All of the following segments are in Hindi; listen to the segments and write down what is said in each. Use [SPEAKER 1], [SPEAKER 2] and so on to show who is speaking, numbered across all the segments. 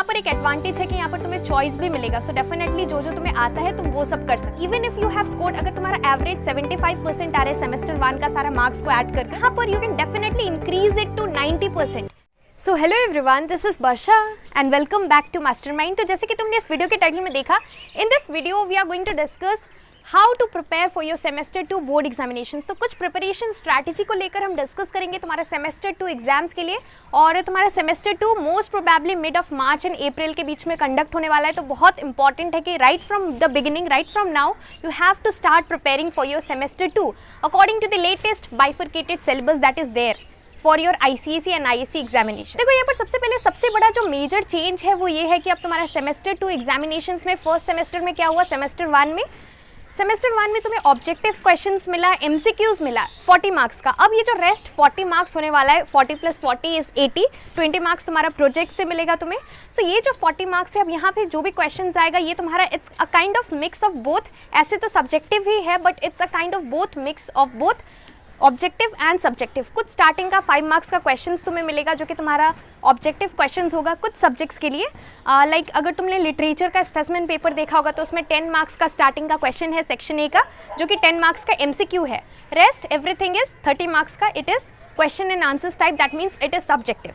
[SPEAKER 1] पर एक एडवांटेज है कि यहाँ पर तुम्हें चॉइस भी मिलेगा, सो डेफिनेटली जो जो तुम्हें आता है तुम वो सब कर सकते। Even if you have scored, अगर तुम्हारा एवरेज 75% आ रहा है सेमेस्टर 1 का सारा मार्क्स को ऐड करके, यहाँ पर you can definitely increase it to 90%। So hello everyone, this is Varsha and welcome back to Mastermind. तो जैसे कि तुमने इस वीडियो के टाइटल में देखा, in this video we are going to discuss how to prepare for your semester 2 board examination. तो कुछ प्रिपरेशन स्ट्रैटेजी को लेकर हम डिस्कस करेंगे तुम्हारे सेमेस्टर 2 एग्जाम्स के लिए। और तुम्हारा semester 2 most probably mid of March and April के बीच में कंडक्ट होने वाला है। तो बहुत इंपॉर्टेंट है कि right from the beginning, right from now, you have to start preparing for your semester 2 according to the latest bifurcated syllabus that is there for your ICSE and ISC examination. देखो यहाँ पर सबसे पहले सबसे बड़ा जो मेजर चेंज है वो ये है कि अब तुम्हारा सेमेस्टर 2 एग्जामिनेशन में फर्स्ट सेमेस्टर में क्या हुआ, सेमेस्टर 1 में तुम्हें ऑब्जेक्टिव क्वेश्चंस मिला, MCQs मिला 40 मार्क्स का। अब ये जो रेस्ट 40 मार्क्स होने वाला है, 40 + 40 इज 80, 20 मार्क्स तुम्हारा प्रोजेक्ट से मिलेगा तुम्हें। सो ये जो 40 मार्क्स है, अब यहाँ पे जो भी क्वेश्चंस आएगा ये तुम्हारा it's a kind of mix of both. ऐसे तो सब्जेक्टिव ही है but it's a kind of both, mix of both objective and subjective. कुछ स्टार्टिंग का 5 मार्क्स का क्वेश्चंस तुम्हें मिलेगा जो कि तुम्हारा ऑब्जेक्टिव क्वेश्चंस होगा कुछ सब्जेक्ट्स के लिए। लाइक अगर तुमने लिटरेचर का स्पेसिमेन पेपर देखा होगा तो उसमें 10 मार्क्स का स्टार्टिंग का क्वेश्चन है सेक्शन ए का, जो कि 10 मार्क्स का MCQ है। रेस्ट एवरीथिंग इज 30 मार्क्स का, it is question and answers type, that means it is subjective.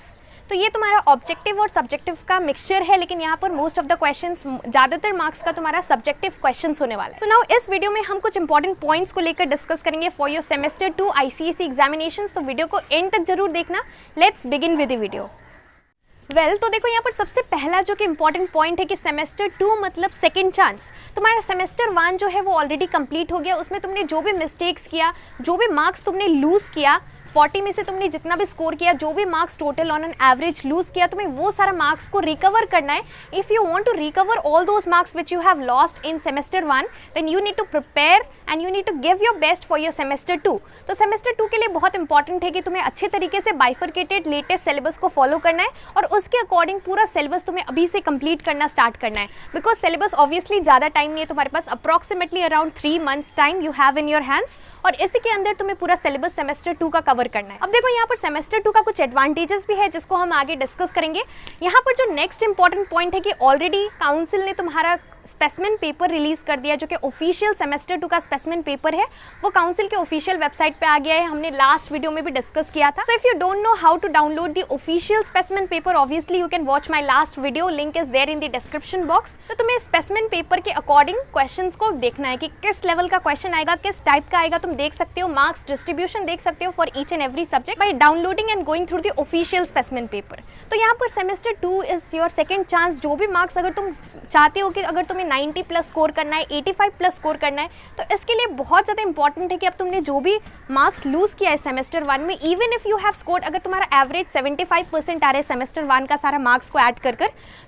[SPEAKER 1] तो ये तुम्हारा ऑब्जेक्टिव और सब्जेक्टिव का मिक्सचर है, लेकिन यहाँ पर मोस्ट ऑफ द क्वेश्चंस, ज़्यादातर मार्क्स का तुम्हारा सब्जेक्टिव क्वेश्चंस होने वाला है। सो नाउ इस वीडियो में हम कुछ इंपॉर्टेंट पॉइंट्स को लेकर डिस्कस करेंगे for your semester 2 ICSE examinations. तो वीडियो को एंड तक जरूर देखना। Let's begin with the video. तो देखो यहाँ पर सबसे पहला जो कि इंपॉर्टेंट पॉइंट है कि सेमेस्टर 2 मतलब सेकंड चांस। तुम्हारा सेमेस्टर 1 जो है वो ऑलरेडी कंप्लीट हो गया, उसमें तुमने जो भी मिस्टेक्स किया, जो भी मार्क्स तुमने लूज़ किया, 40 में से तुमने जितना भी स्कोर किया, जो भी marks total on an average lose किया, तुम्हें वो सारा मार्क्स को रिकवर करना है। If you want to recover all those marks which you have lost in semester 1, then you need to prepare and you need to give your best for your semester 2। तो सेमेस्टर 2 के लिए बहुत इंपॉर्टेंट है कि तुम्हें अच्छे तरीके से बाइफरकेटेड लेटेस्ट सिलेबस को फॉलो करना है और उसके अकॉर्डिंग पूरा सिलेबस तुम्हें अभी से कंप्लीट करना स्टार्ट करना है। बिकॉज सिलेबस ऑब्वियसली ज़्यादा टाइम नहीं है तुम्हारे पास, approximately around 3 months time you have in your hands, और इसी के अंदर तुम्हें पूरा सिलेबस सेमेस्टर 2 का कवर करना है। अब देखो यहाँ पर सेमेस्टर 2 का कुछ एडवांटेजेस भी है जिसको हम आगे डिस्कस करेंगे। यहाँ पर जो नेक्स्ट इंपॉर्टेंट पॉइंट है कि ऑलरेडी काउंसिल ने तुम्हारा स्पेसिमेन पेपर रिलीज कर दिया, जो कि ऑफिशियल सेमेस्टर 2 का स्पेसिमेन पेपर है, वो काउंसिल के ऑफिशियल वेबसाइट पे आ गया है। हमने लास्ट वीडियो में भी डिस्कस किया था। So if you don't know how to download the official specimen paper, obviously you can watch my last video, link is there in the description box. तो तुम्हें स्पेसिमेन पेपर के अकॉर्डिंग क्वेश्चंस को देखना है कि किस लेवल का क्वेश्चन आएगा, किस टाइप का आएगा। तुम देख सकते हो, मार्क्स डिस्ट्रीब्यूशन देख सकते हो for each and every subject by downloading and going through the official specimen paper. तो यहाँ पर semester 2 is your second chance. जो भी मार्क्स अगर तुम चाहते हो कि अगर तुम्हें 90 प्लस स्कोर करना है, 85 प्लस स्कोर करना है, तो इसके लिए बहुत ज़्यादा इंपॉर्टेंट है कि अब तुमने जो भी मार्क्स लूज किया है सेमेस्टर 1 में, even if you have scored, अगर तुम्हारा एवरेज 75% आ रहा है सेमेस्टर 1 का सारा मार्क्स को ऐड कर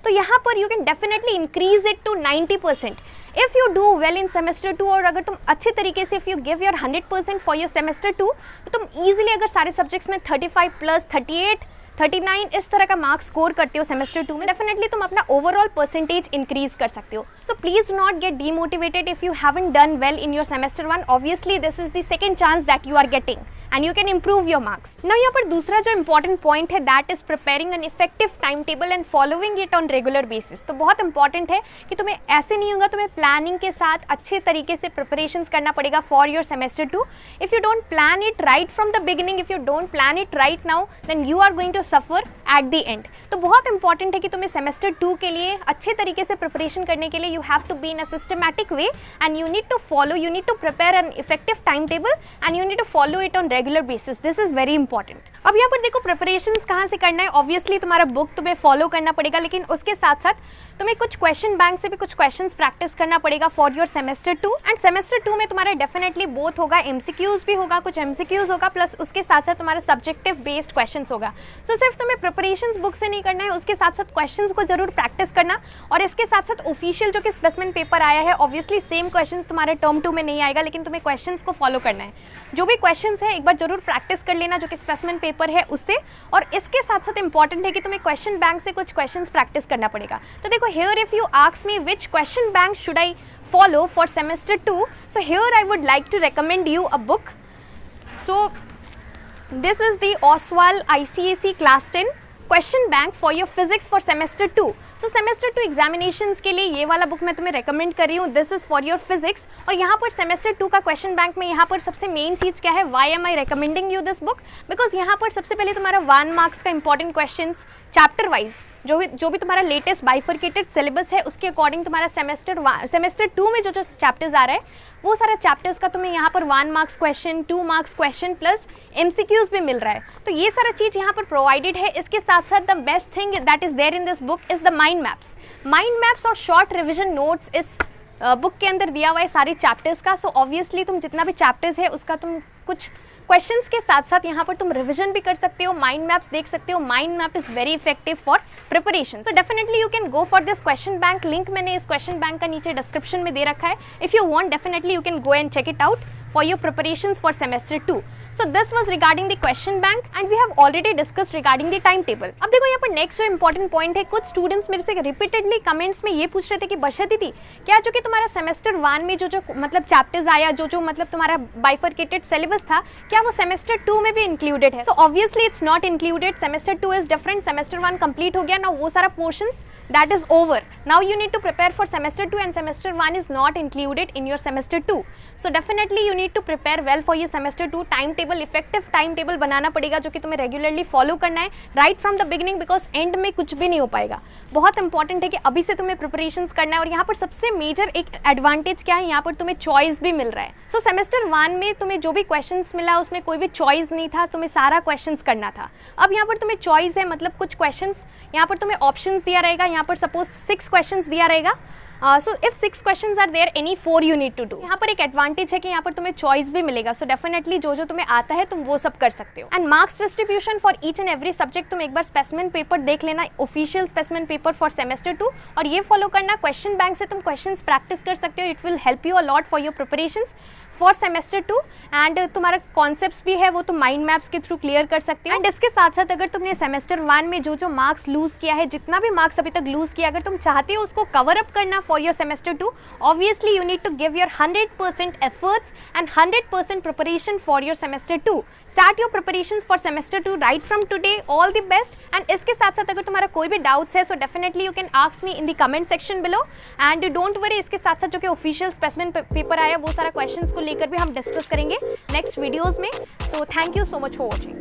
[SPEAKER 1] तो यहाँ पर you can definitely increase it to 90%। If you do well in semester 2, और अगर तुम अच्छे तरीके से, if you give your 100% for your semester 2, तो तुम ईजिली अगर सारे सब्जेक्ट्स में 35 प्लस 38 39 इस तरह का मार्क्स स्कोर करते हो सेमेस्टर 2 में, डेफिनेटली तुम अपना ओवरऑल परसेंटेज इंक्रीज कर सकते हो। So please not get demotivated if you haven't done well in your semester 1। Obviously this is the second chance that you are getting and you can improve your marks. Now यहाँ पर दूसरा जो important point है that is preparing an effective timetable and following it on regular basis। तो बहुत important है कि तुम्हें ऐसे नहीं होगा, तुम्हें planning के साथ अच्छे तरीके से preparations करना पड़ेगा for your semester 2। If you don't plan it right from the beginning, if you don't plan it right now, then you are going to suffer at the end। तो बहुत important है कि तुम्हें semester 2 के लिए अच्छे तरीके से preparation करने के लिए you have to be in a systematic way and you need to follow, you need to prepare an effective timetable and you need to follow it on regular basis. This is very important. अब यहाँ पर देखो प्रिपरेशंस कहाँ से करना है। ऑब्वियसली तुम्हारा बुक तुम्हें फॉलो करना पड़ेगा, लेकिन उसके साथ साथ तुम्हें कुछ क्वेश्चन बैंक से भी कुछ क्वेश्चंस प्रैक्टिस करना पड़ेगा for your semester 2। End semester 2 में तुम्हारा डेफिनेटली बोथ होगा, MCQs भी होगा, कुछ MCQs होगा, प्लस उसके साथ साथ तुम्हारा सब्जेक्टिव बेस्ड क्वेश्चंस होगा। सो सिर्फ तुम्हें प्रिपरेशंस बुक से नहीं करना है, उसके साथ साथ क्वेश्चंस को जरूर प्रैक्टिस करना। और इसके साथ साथ ऑफिशियल जो कि स्पेसिमेन पेपर आया है, ऑब्वियसली सेम क्वेश्चंस तुम्हारे टर्म 2 में नहीं आएगा, लेकिन तुम्हें क्वेश्चंस को फॉलो करना है। जो भी क्वेश्चंस है एक बार जरूर प्रैक्टिस कर लेना जो कि स्पेसिमेन पेपर है उससे। और इसके साथ साथ इंपॉर्टेंट है कि तुम्हें क्वेश्चन बैंक से कुछ क्वेश्चंस प्रैक्टिस करना पड़ेगा। तो देखो, here if you ask me which question bank should I follow for semester 2, so here I would like to recommend you a book. So this is the Oswald ICSE class 10 question bank for your physics for semester 2। So semester 2 examinations के लिए ये वाला बुक मैं तुम्हें रेकमेंड कर रही हूँ। This is for your physics. और यहाँ पर सेमेस्टर 2 का क्वेश्चन बैंक में यहाँ पर सबसे मेन चीज क्या है, why am I recommending you this book, because यहाँ पर सबसे पहले तुम्हारा 1 मार्क्स का इंपॉर्टेंट क्वेश्चन चैप्टर वाइज जो भी तुम्हारा लेटेस्ट बाइफर्केटेड सिलेबस है उसके अकॉर्डिंग तुम्हारा सेमेस्टर 2 में जो चैप्टर्स आ रहा है वो सारा चैप्टर्स का तुम्हें यहाँ पर 1 marks question, 2 marks question plus MCQs भी मिल रहा है। तो ये सारा चीज़ यहाँ पर प्रोवाइडेड है। इसके साथ साथ the best thing that is there in this book is the mind maps और शॉर्ट रिविजन नोट्स इस बुक के अंदर दिया हुआ है सारे चैप्टर्स का। सो ऑब्वियसली तुम जितना भी चैप्टर्स है उसका तुम कुछ क्वेश्चंस के साथ साथ यहाँ पर तुम रिवीजन भी कर सकते हो, माइंड मैप्स देख सकते हो। Mind map is very effective for preparation. So definitely you can go for this question bank. Link मैंने इस क्वेश्चन बैंक का नीचे डिस्क्रिप्शन में दे रखा है। If you want definitely you can go and check it out for your preparations for semester 2. So this was regarding the question bank and we have already discussed regarding the timetable. अब देखो यहाँ पर नेक्स्ट जो इंपॉर्टेंट पॉइंट है, कुछ स्टूडेंट्स मेरे से रिपीटेडली कमेंट्स में ये पूछ रहे थे कि वर्षा दीदी क्या जो कि तुम्हारा सेमेस्टर 1 में जो मतलब चैप्टर्स आया, जो मतलब तुम्हारा बाइफर्केटेड सिलेबस था, क्या वो सेमेस्टर 2 में भी इंक्लूडेड है? So obviously it's not included. Semester 2 is different. Semester 1 complete हो गया ना, वो सारा portions that is over. Now you need to prepare for semester 2 and semester 1 is not included in your semester 2. So definitely you need to prepare well for your semester 2 timetable, effective timetable बनाना पड़ेगा जो कि तुम्हें रेगुलरली फॉलो करना है right from the beginning, because end में कुछ भी नहीं हो पाएगा। बहुत इंपॉर्टेंट है कि अभी से तुम्हें प्रिपरेशंस करना है। और यहाँ पर सबसे मेजर एक एडवांटेज क्या है, यहाँ पर तुम्हें चॉइस भी मिल रहा है। सो सेमेस्टर 1 में तुम्हें जो भी क्वेश्चंस मिला उसमें कोई भी चॉइस नहीं था, तुम्हें सारा क्वेश्चंस करना था। अब यहाँ पर तुम्हें चॉइस है, मतलब कुछ क्वेश्चंस यहाँ पर तुम्हें ऑप्शंस दिया रहेगा। यहाँ पर सपोज 6 क्वेश्चंस दिया रहेगा। So if 6 questions are there, any 4 you need to do. यहाँ पर एक एडवांटेज है कि यहाँ पर तुम्हें चॉइस भी मिलेगा। सो डेफिनेटली जो तुम्हें आता है तुम वो सब कर सकते हो। And marks distribution for each and every subject, तुम एक बार स्पेसिमेन पेपर देख लेना, official specimen paper for semester 2, और ये फॉलो करना। क्वेश्चन बैंक से तुम क्वेश्चंस प्रैक्टिस कर सकते हो। It will help you a lot for your preparations for semester 2। And तुम्हारा कॉन्सेप्ट्स भी है वो तुम माइंड मैप्स के थ्रू क्लियर कर सकते हो। एंड इसके साथ साथ अगर तुमने सेमेस्टर 1 में जो मार्क्स लूज किया है, जितना भी मार्क्स अभी तक लूज किया, अगर तुम चाहते हो उसको कवर अप करना for your semester 2, obviously you need to give your 100% efforts and 100% preparation for your semester 2. Start your preparations for semester 2 right from today. All the best. And इसके साथ साथ अगर तुम्हारा कोई भी doubts है, so definitely you can ask me in the comment section below. And don't worry, इसके साथ साथ जो कि official specimen paper आया वो सारा questions को लेकर भी हम discuss करेंगे next videos में. So thank you so much for watching.